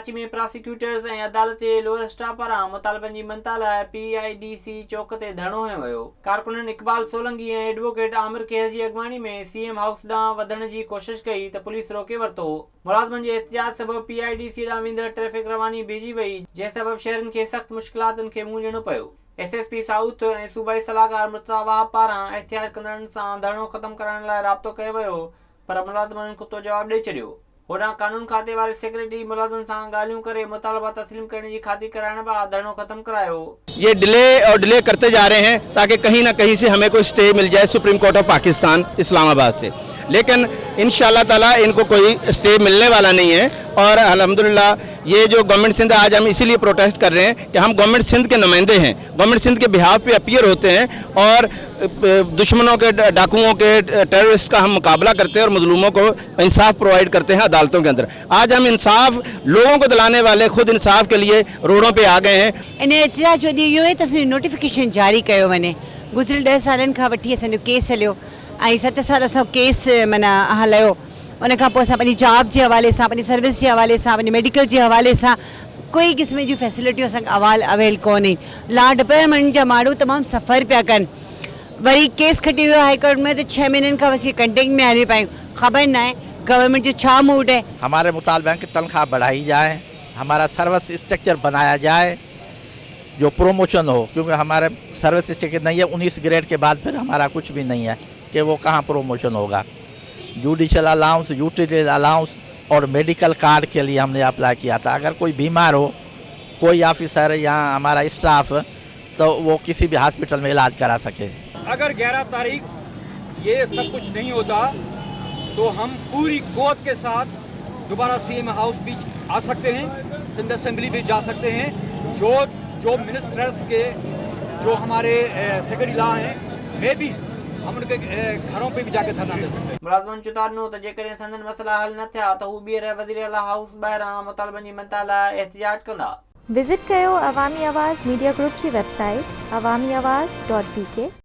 कराची में प्रोसिक्यूटर्स ऐं अदालत जे लोअर स्टाफ पारां मुतालबनि जी मनता लाइ PIDC चौक ते धरणो हयो वियो। कारकुननि इकबाल सोलंकी ऐं एडवोकेट आमिर केर जी अॻवानी में CM हाउस ॾांहुं वधण जी कोशिश कई त पुलिस रोके वरितो। मुलाज़िमनि जे एहतिजाज सबबि PIDC ॾांहुं वेंदड़ ट्रैफ़िक रवानी बीठी वई, जंहिं सबबि शहरनि खे सख़्त मुश्किलातुनि खे मुंहुं ॾियणो पियो। SSP साउथ ऐं सूबाई सलाहकार मुर्तज़ा वाहब पारां एहतिजाज कंदड़नि सां धरणो ख़त्म कराइण लाइ राब्तो कयो वियो, पर मुलाज़िमनि खुतो जवाब ॾेई छॾियो। होॾां कानून खाते वारे सेक्रेटरी मुलाज़िमनि सां ॻाल्हियूं करे मुतालबा तस्लीम करण जी खातिर कराइण बाद धरणो ख़त्म करायो। ये डिले करते जा रहे हैं ताकि कहीं ना कहीं से हमें कोई स्टे मिल जाए supreme court of Pakistan Islamabad से, लेकिन इंशाल्लाह ताला इनको कोई स्टे मिलने वाला नहीं है। और अल्हम्दुलिल्लाह ये जो गवर्नमेंट सिंध, आज हम इसीलिए प्रोटेस्ट कर रहे हैं कि हम गवर्नमेंट सिंध के नुमाइंदे हैं, गवर्नमेंट सिंध के बिहाफ पे अपीयर होते हैं और दुश्मनों के, डाकुओं के, टेररिस्ट का हम मुकाबला करते हैं और मजलूमों को इंसाफ प्रोवाइड करते हैं अदालतों के अंदर। आज हम इंसाफ लोगों को दिलाने वाले खुद इंसाफ के लिए रोडों पे आ गए हैं। इन एहतिजाज ॾींहुं इहो आहे त नोटिफिकेशन जारी कयो वञे। गुज़िरियल 10 सालनि खां वठी असांजो केस हलियो ऐं 7 साल असां केस माना हलायो। उन खां पोइ असां पंहिंजी जॉब जे हवाले सां, पंहिंजी सर्विस जे हवाले सां, पंहिंजी मेडिकल जे हवाले सां कोई क़िस्म जूं फैसिलिटियूं असांखे अवेल कोन्हे। लॉ डिपार्टमेंट जा माण्हू तमामु सफ़र पिया कनि। वरी केस खटी वियो हाई कोर्ट में तो 6 महीननि खां वसी कंटेक्ट में हली पायूं। ख़बर ना है गवर्नमेंट जो छा मूड है। हमारे मुतालबे है कि तनख्वाह बढ़ाई जाए, हमारा सर्विस स्ट्रक्चर बनाया जाए जो प्रोमोशन हो, क्योंकि हमारे सर्विस स्ट्रक्चर नहीं है। 19 ग्रेड के बाद फिर हमारा कुछ भी नहीं है कि वो कहाँ प्रोमोशन होगा। जुडिशल अलाउंस, यूटिलिटी अलाउंस और मेडिकल कार्ड के लिए हमने अप्लाई किया था। अगर कोई बीमार हो, कोई ऑफिसर या हमारा स्टाफ, तो वो किसी भी हॉस्पिटल में इलाज करा सके। अगर 11 तारीख ये सब कुछ नहीं होता तो हम पूरी गोद के साथ दोबारा CM हाउस भी आ सकते हैं, सिंध असेंबली भी जा सकते हैं। जो मिनिस्टर्स के, जो हमारे सेक्रेटरी लॉ हैं, मे भी हम उनके घरों पे भी जाके धरना दे सकते हैं। मुलाज़िमनि चुतारिनो त जेकॾहिं संदन मसइला हल न थिया त हू ॿीहर वज़ीर आला हाउस ॿाहिरां मुतालबनि जी मनता लाइ एहतिजाज कंदा। विज़िट कयो अवामी आवाज़ मीडिया ग्रुप जी वेबसाइट awamiawaz.pk।